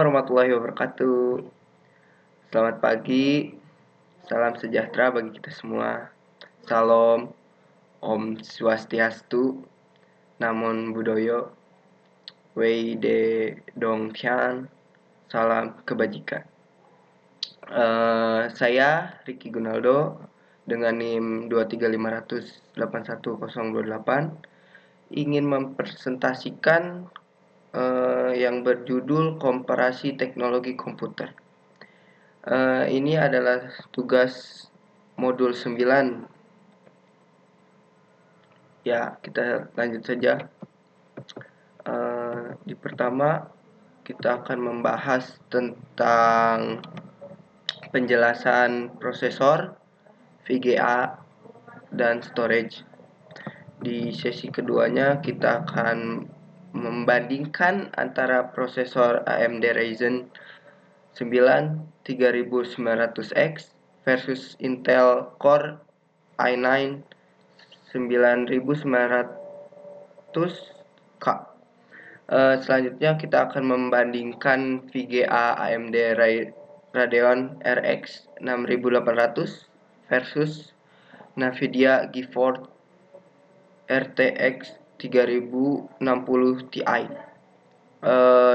Warahmatullahi wabarakatuh. Selamat pagi, salam sejahtera bagi kita semua. Salam, Om Swastiastu, Namon Budoyo, Wei De Dong Tian, salam kebajikan. Saya Ricky Gunaldo dengan NIM 235008108 ingin mempresentasikan yang berjudul Komparasi Teknologi Komputer. Ini adalah tugas modul 9. Ya, kita lanjut saja. Di pertama, kita akan membahas tentang penjelasan prosesor, VGA, dan storage. Di sesi keduanya, kita akan membandingkan antara prosesor AMD Ryzen 9 3900X versus Intel Core i9 9900K. Selanjutnya kita akan membandingkan VGA AMD Radeon RX 6800 versus Nvidia GeForce RTX 3060 Ti.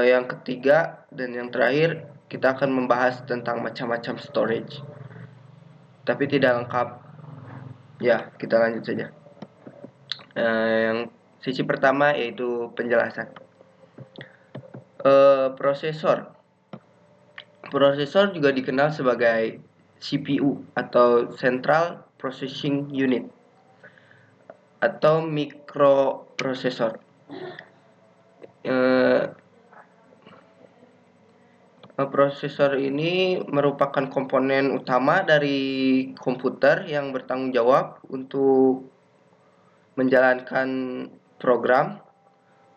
Yang ketiga dan yang terakhir, kita akan membahas tentang macam-macam storage, tapi tidak lengkap. Ya, kita lanjut saja. Yang sisi pertama yaitu penjelasan. Prosesor juga dikenal sebagai CPU atau Central Processing Unit atau mikroprosesor. Prosesor ini merupakan komponen utama dari komputer yang bertanggung jawab untuk menjalankan program.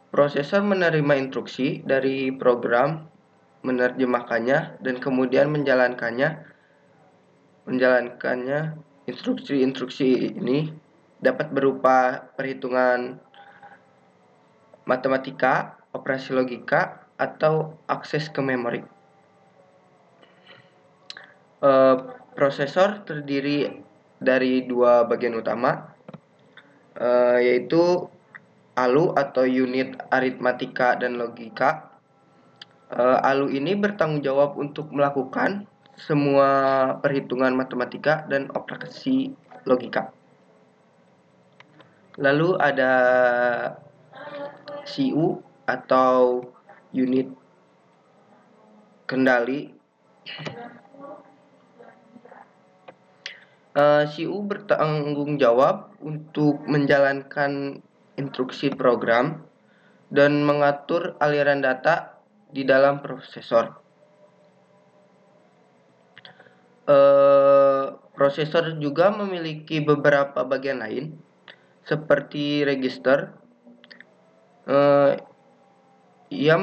Prosesor menerima instruksi dari program, menerjemahkannya, dan kemudian menjalankannya. Instruksi-instruksi ini dapat berupa perhitungan matematika, operasi logika, atau akses ke memori. Prosesor terdiri dari dua bagian utama, yaitu ALU atau unit aritmatika dan logika. ALU ini bertanggung jawab untuk melakukan semua perhitungan matematika dan operasi logika. Lalu ada CU atau unit kendali. CU bertanggung jawab untuk menjalankan instruksi program dan mengatur aliran data di dalam prosesor. Prosesor juga memiliki beberapa bagian lain seperti register. Ia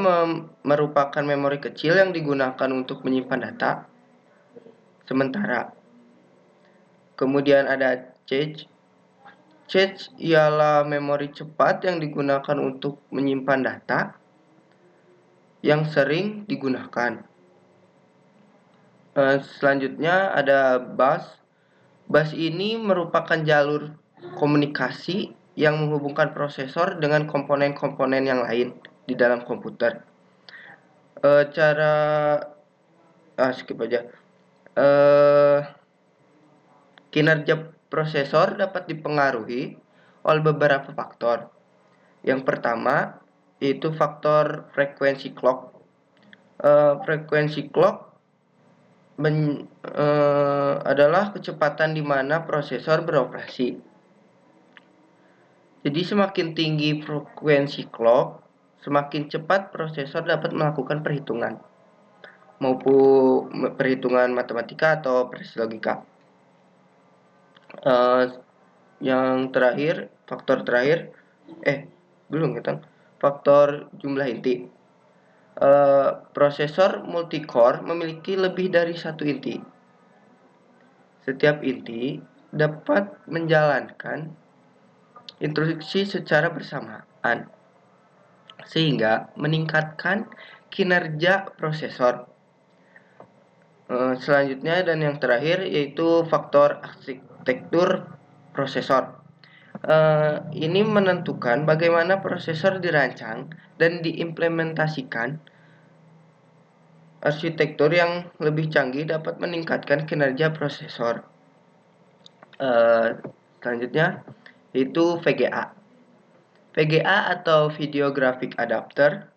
merupakan memori kecil yang digunakan untuk menyimpan data sementara. Kemudian ada cache. Cache ialah memori cepat yang digunakan untuk menyimpan data yang sering digunakan. Selanjutnya ada bus. Bus ini merupakan jalur komunikasi yang menghubungkan prosesor dengan komponen-komponen yang lain di dalam komputer. Skip aja. Kinerja prosesor dapat dipengaruhi oleh beberapa faktor. Yang pertama yaitu faktor frekuensi clock. Frekuensi clock adalah kecepatan di mana prosesor beroperasi. Jadi semakin tinggi frekuensi clock, semakin cepat prosesor dapat melakukan perhitungan, maupun perhitungan matematika atau operasi logika. Yang terakhir, faktor terakhir, faktor jumlah inti. Prosesor multicore memiliki lebih dari satu inti. Setiap inti dapat menjalankan instruksi secara bersamaan, sehingga meningkatkan kinerja prosesor. Selanjutnya dan yang terakhir yaitu faktor arsitektur prosesor. Ini menentukan bagaimana prosesor dirancang dan diimplementasikan. Arsitektur yang lebih canggih dapat meningkatkan kinerja prosesor. Selanjutnya yaitu VGA. VGA atau Video Graphic Adapter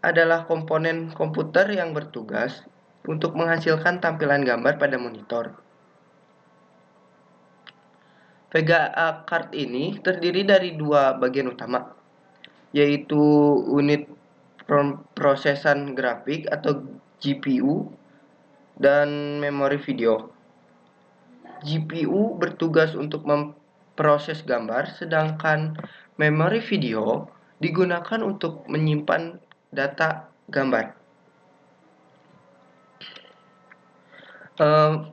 adalah komponen komputer yang bertugas untuk menghasilkan tampilan gambar pada monitor. VGA card ini terdiri dari dua bagian utama, yaitu unit prosesan grafik atau GPU dan memori video. GPU bertugas untuk memproses gambar, sedangkan memori video digunakan untuk menyimpan data gambar.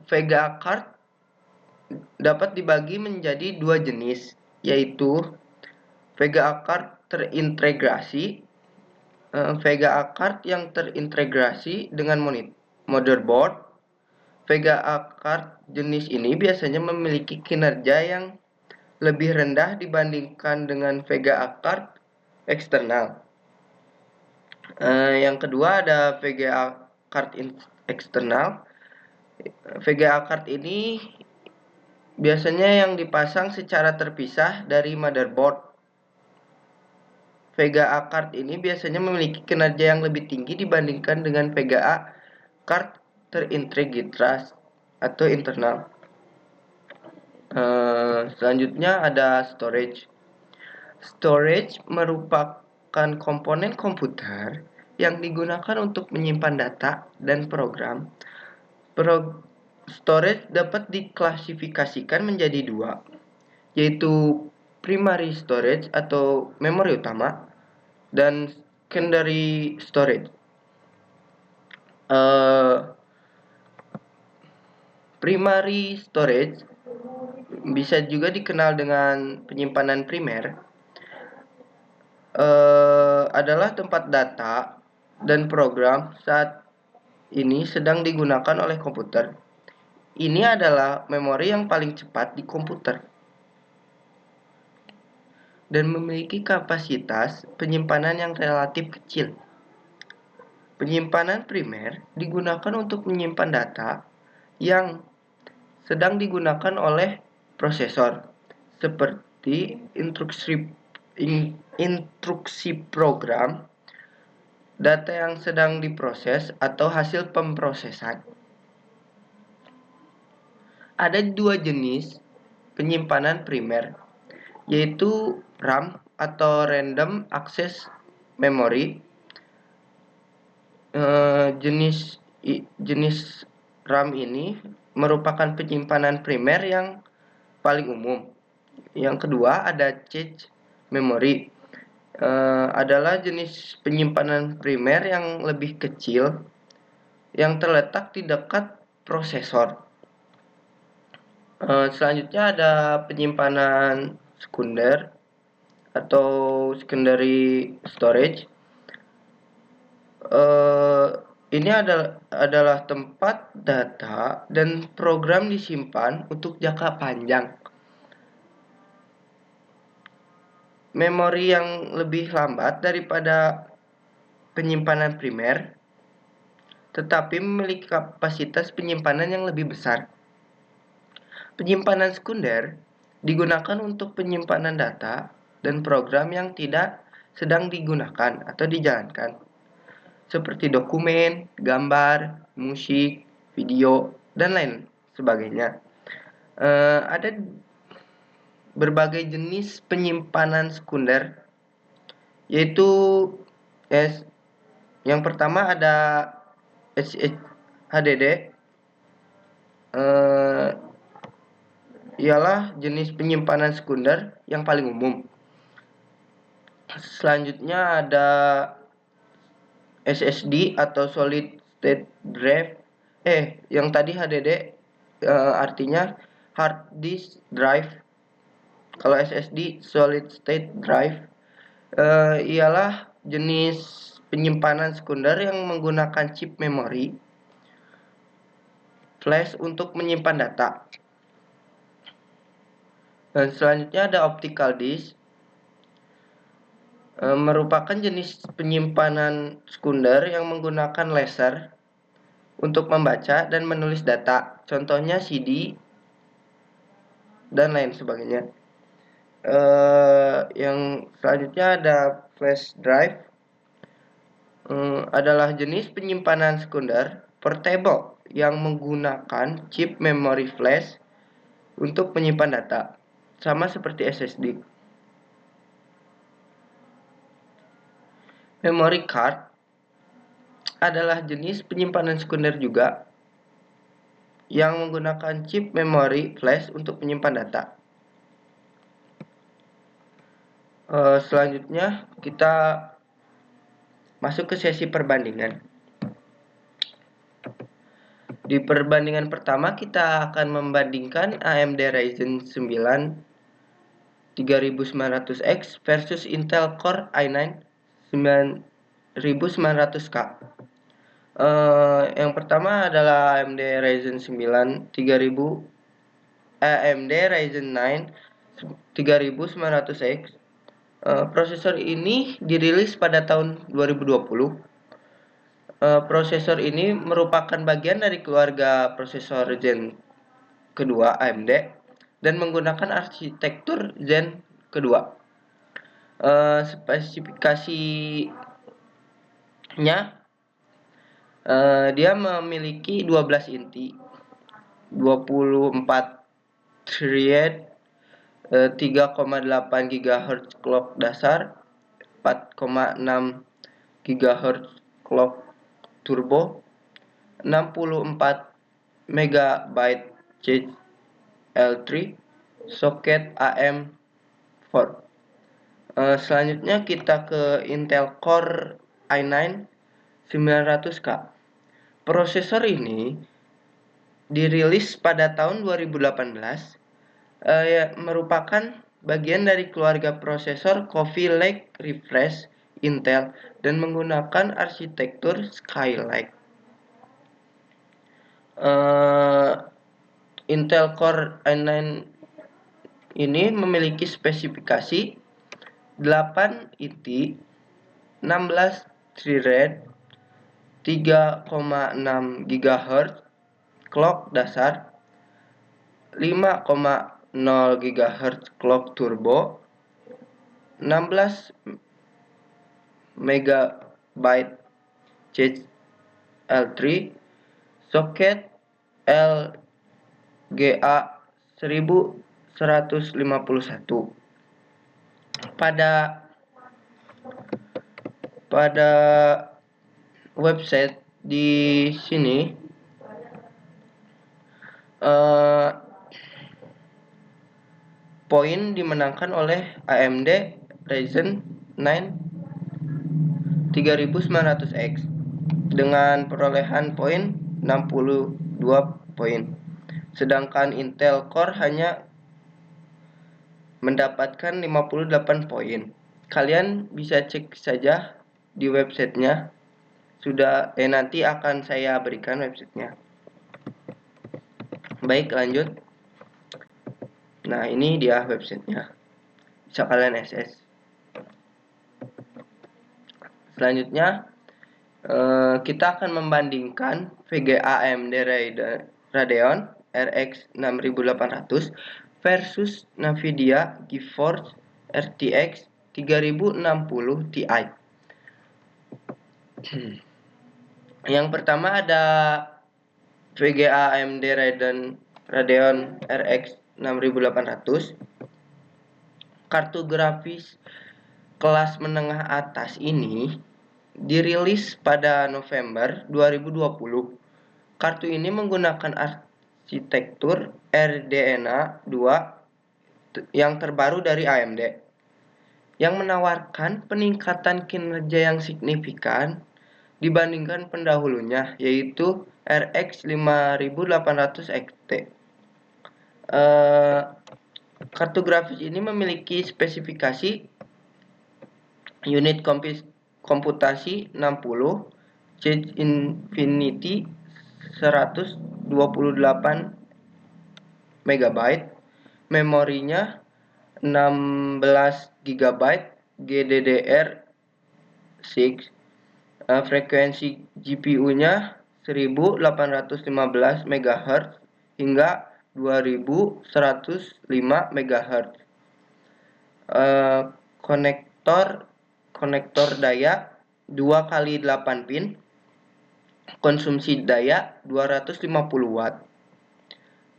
VGA card dapat dibagi menjadi dua jenis, yaitu VGA card terintegrasi. VGA card yang terintegrasi dengan motherboard. VGA card jenis ini biasanya memiliki kinerja yang lebih rendah dibandingkan dengan VGA card eksternal. Yang kedua ada VGA card eksternal. VGA card ini biasanya yang dipasang secara terpisah dari motherboard. VGA card ini biasanya memiliki kinerja yang lebih tinggi dibandingkan dengan VGA card terintegrasi atau internal. Selanjutnya ada storage. Storage merupakan komponen komputer yang digunakan untuk menyimpan data dan program. Storage dapat diklasifikasikan menjadi dua, yaitu primary storage atau memori utama dan secondary storage. Primary storage bisa juga dikenal dengan penyimpanan primer, adalah tempat data dan program saat ini sedang digunakan oleh komputer. Ini adalah memori yang paling cepat di komputer dan memiliki kapasitas penyimpanan yang relatif kecil. Penyimpanan primer digunakan untuk menyimpan data yang sedang digunakan oleh prosesor, seperti instruksi program, data yang sedang diproses, atau hasil pemrosesan. Ada dua jenis penyimpanan primer, yaitu RAM atau Random Access Memory. Jenis RAM ini merupakan penyimpanan primer yang paling umum. Yang kedua ada cache memory. Adalah jenis penyimpanan primer yang lebih kecil yang terletak di dekat prosesor. Selanjutnya ada penyimpanan sekunder atau secondary storage. Ini adalah tempat data dan program disimpan untuk jangka panjang. Memori yang lebih lambat daripada penyimpanan primer, tetapi memiliki kapasitas penyimpanan yang lebih besar. Penyimpanan sekunder digunakan untuk penyimpanan data dan program yang tidak sedang digunakan atau dijalankan, seperti dokumen, gambar, musik, video, dan lain sebagainya. Ada berbagai jenis penyimpanan sekunder, yaitu yang pertama ada HDD. Ialah jenis penyimpanan sekunder yang paling umum. Selanjutnya ada SSD atau solid state drive. Yang tadi HDD artinya hard disk drive. Kalau SSD solid state drive ialah jenis penyimpanan sekunder yang menggunakan chip memori flash untuk menyimpan data. Dan selanjutnya ada optical disk, merupakan jenis penyimpanan sekunder yang menggunakan laser untuk membaca dan menulis data, contohnya CD dan lain sebagainya. Yang selanjutnya ada flash drive, adalah jenis penyimpanan sekunder portable yang menggunakan chip memori flash untuk menyimpan data, sama seperti SSD. Memory card adalah jenis penyimpanan sekunder juga yang menggunakan chip memori flash untuk menyimpan data. Selanjutnya kita masuk ke sesi perbandingan. Di perbandingan pertama kita akan membandingkan AMD Ryzen 9 3900X versus Intel Core i9 9900K. Yang pertama adalah AMD Ryzen 9 AMD Ryzen 9 3900X. Prosesor ini dirilis pada tahun 2020. Prosesor ini merupakan bagian dari keluarga prosesor Zen kedua AMD dan menggunakan arsitektur Zen kedua. Spesifikasinya, dia memiliki 12 inti, 24 thread, 3,8 GHz clock dasar, 4,6 GHz clock turbo, 64 MB CL3, soket AM4. Selanjutnya kita ke Intel Core i9 900K. Prosesor ini dirilis pada tahun 2018, merupakan bagian dari keluarga prosesor Coffee Lake Refresh Intel dan menggunakan arsitektur Skylake. Intel Core i9 ini memiliki spesifikasi 8 inti, 16 thread, 3,6 GHz clock dasar, 5,0 GHz clock turbo, 16 MB CL3, soket LGA 1151. Pada website di sini poin dimenangkan oleh AMD Ryzen 9 3900X dengan perolehan poin 62 poin. Sedangkan Intel Core hanya mendapatkan 58 poin. Kalian bisa cek saja di websitenya. Nanti akan saya berikan websitenya. Baik, lanjut. Nah, ini dia websitenya. Bisa kalian akses. Selanjutnya, kita akan membandingkan VGA AMD Radeon RX 6800 versus Nvidia GeForce RTX 3060 Ti. Yang pertama ada VGA AMD Radeon RX 6800. Kartu grafis kelas menengah atas ini dirilis pada November 2020. Kartu ini menggunakan arsitektur RDNA 2 yang terbaru dari AMD, yang menawarkan peningkatan kinerja yang signifikan dibandingkan pendahulunya, yaitu RX 5800 XT. Kartu grafis ini memiliki spesifikasi unit komputasi 60, Cache Infinity 128 MB, memorinya 16 GB GDDR6, frekuensi GPU-nya 1815 MHz hingga 2105 MHz. Konektor daya 2 kali 8 pin, konsumsi daya 250 watt.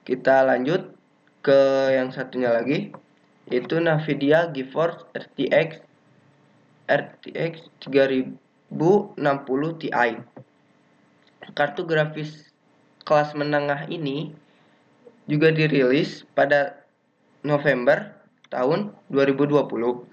Kita lanjut ke yang satunya lagi, yaitu Nvidia GeForce RTX 3060 Ti. Kartu grafis kelas menengah ini juga dirilis pada November tahun 2020.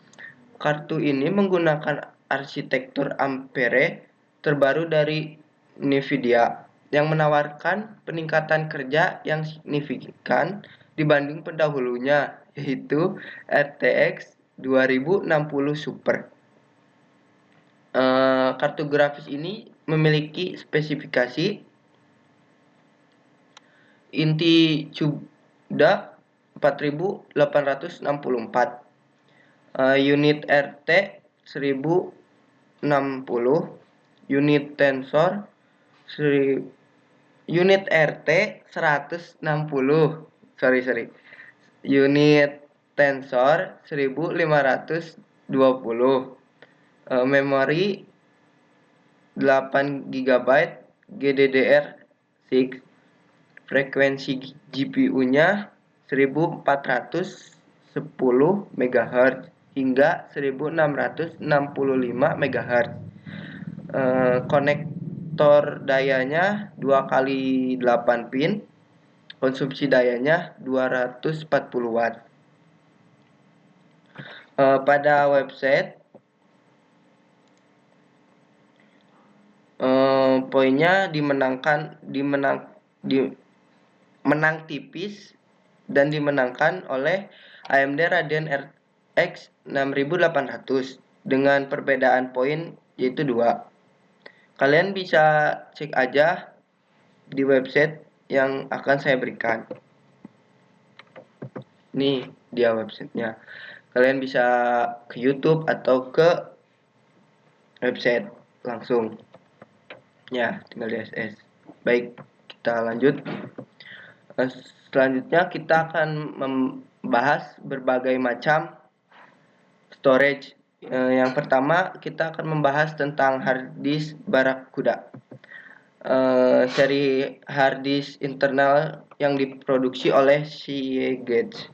Kartu ini menggunakan arsitektur Ampere terbaru dari Nvidia yang menawarkan peningkatan kerja yang signifikan dibanding pendahulunya, yaitu RTX 2060 Super. Kartu grafis ini memiliki spesifikasi inti CUDA 4864, unit RT 1060, unit tensor unit RT 160, unit tensor 1520, memori 8 GB GDDR6, frekuensi GPU-nya 1410 MHz hingga 1665 MHz. Konektor dayanya 2 kali 8 pin, konsumsi dayanya 240 watt. Pada website poinnya menang tipis dan dimenangkan oleh AMD Radeon RX 6800 dengan perbedaan poin yaitu 2. Kalian bisa cek aja di website yang akan saya berikan. Nih dia websitenya. Kalian bisa ke YouTube atau ke website langsung. Ya, tinggal di SS. Baik, kita lanjut. Selanjutnya kita akan membahas berbagai macam storage. Yang pertama kita akan membahas tentang hard disk Barracuda. Seri hard disk internal yang diproduksi oleh Seagate.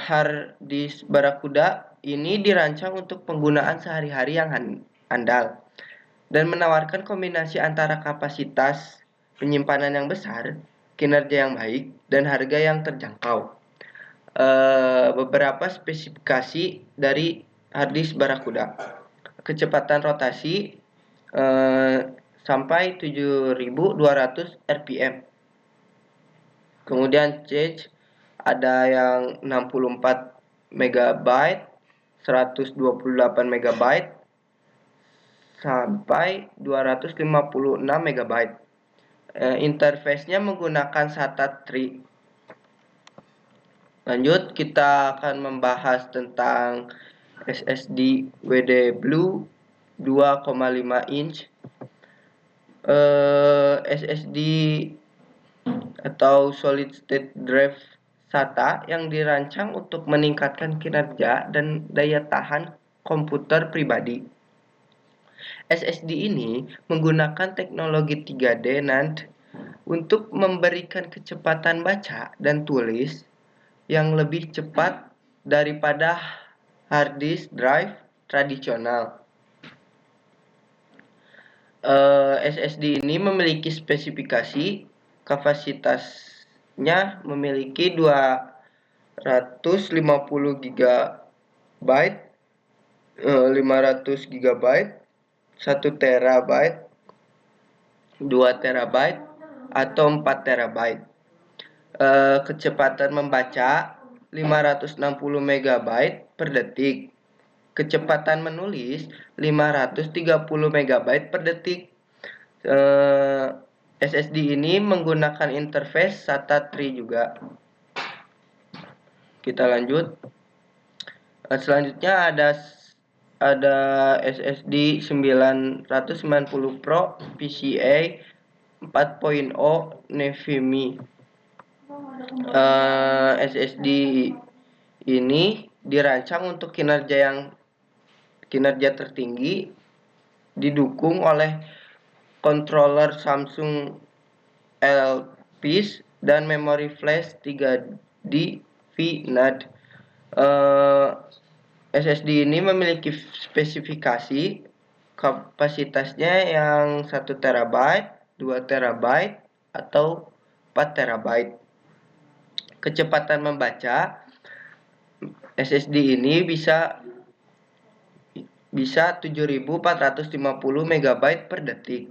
Hard disk Barracuda ini dirancang untuk penggunaan sehari-hari yang andal dan menawarkan kombinasi antara kapasitas penyimpanan yang besar, kinerja yang baik, dan harga yang terjangkau. Beberapa spesifikasi dari hard disk Barracuda: kecepatan rotasi sampai 7200 rpm. Kemudian cache ada yang 64 MB, 128 MB, sampai 256 MB. Interface-nya menggunakan SATA 3. Lanjut, kita akan membahas tentang SSD WD Blue 2,5 inch. SSD atau Solid State Drive SATA yang dirancang untuk meningkatkan kinerja dan daya tahan komputer pribadi. SSD ini menggunakan teknologi 3D NAND untuk memberikan kecepatan baca dan tulis yang lebih cepat daripada hard disk drive tradisional. SSD ini memiliki spesifikasi kapasitasnya memiliki 250 GB, 500 GB, 1 TB, 2 TB, atau 4 TB. Kecepatan membaca 560 MB per detik. Kecepatan menulis 530 MB per detik. SSD ini menggunakan interface SATA 3 juga. Kita lanjut. Selanjutnya ada SSD 990 Pro PCIe 4.0 NVMe. SSD ini dirancang untuk kinerja tertinggi, didukung oleh controller Samsung LPS dan memori flash 3D VNAND. SSD ini memiliki spesifikasi kapasitasnya yang 1 TB, 2 TB, atau 4 TB. Kecepatan membaca SSD ini bisa 7450 MB per detik.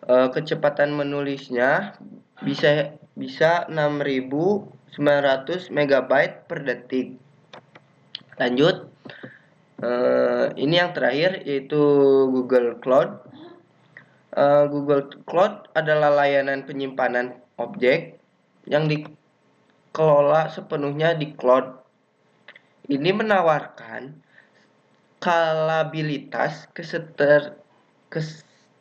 Kecepatan menulisnya bisa 6900 MB per detik. Lanjut, ini yang terakhir yaitu Google Cloud. Google Cloud adalah layanan penyimpanan objek yang dikelola sepenuhnya di cloud. Ini menawarkan skalabilitas,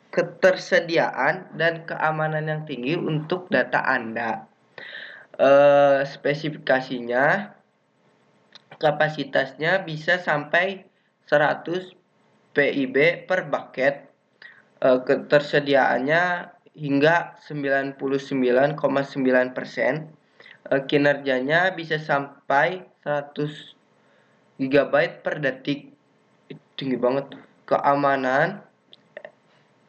ketersediaan, dan keamanan yang tinggi untuk data Anda. Spesifikasinya, kapasitasnya bisa sampai 100 PIB per bucket. Ketersediaannya hingga 99,9%. Kinerjanya bisa sampai 100 GB per detik. Tinggi banget. Keamanan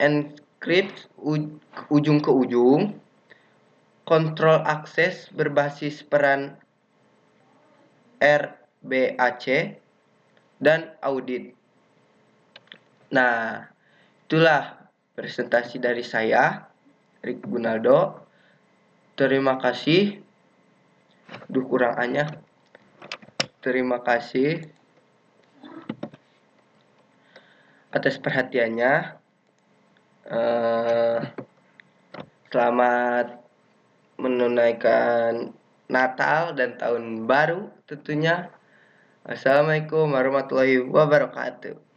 encrypt ujung ke ujung. Kontrol akses berbasis peran RBAC dan audit. Nah, itulah presentasi dari saya, Rick Gunaldo. Terima kasih. Kurangannya. Terima kasih atas perhatiannya. Selamat menunaikan Natal dan Tahun Baru tentunya. Assalamualaikum warahmatullahi wabarakatuh.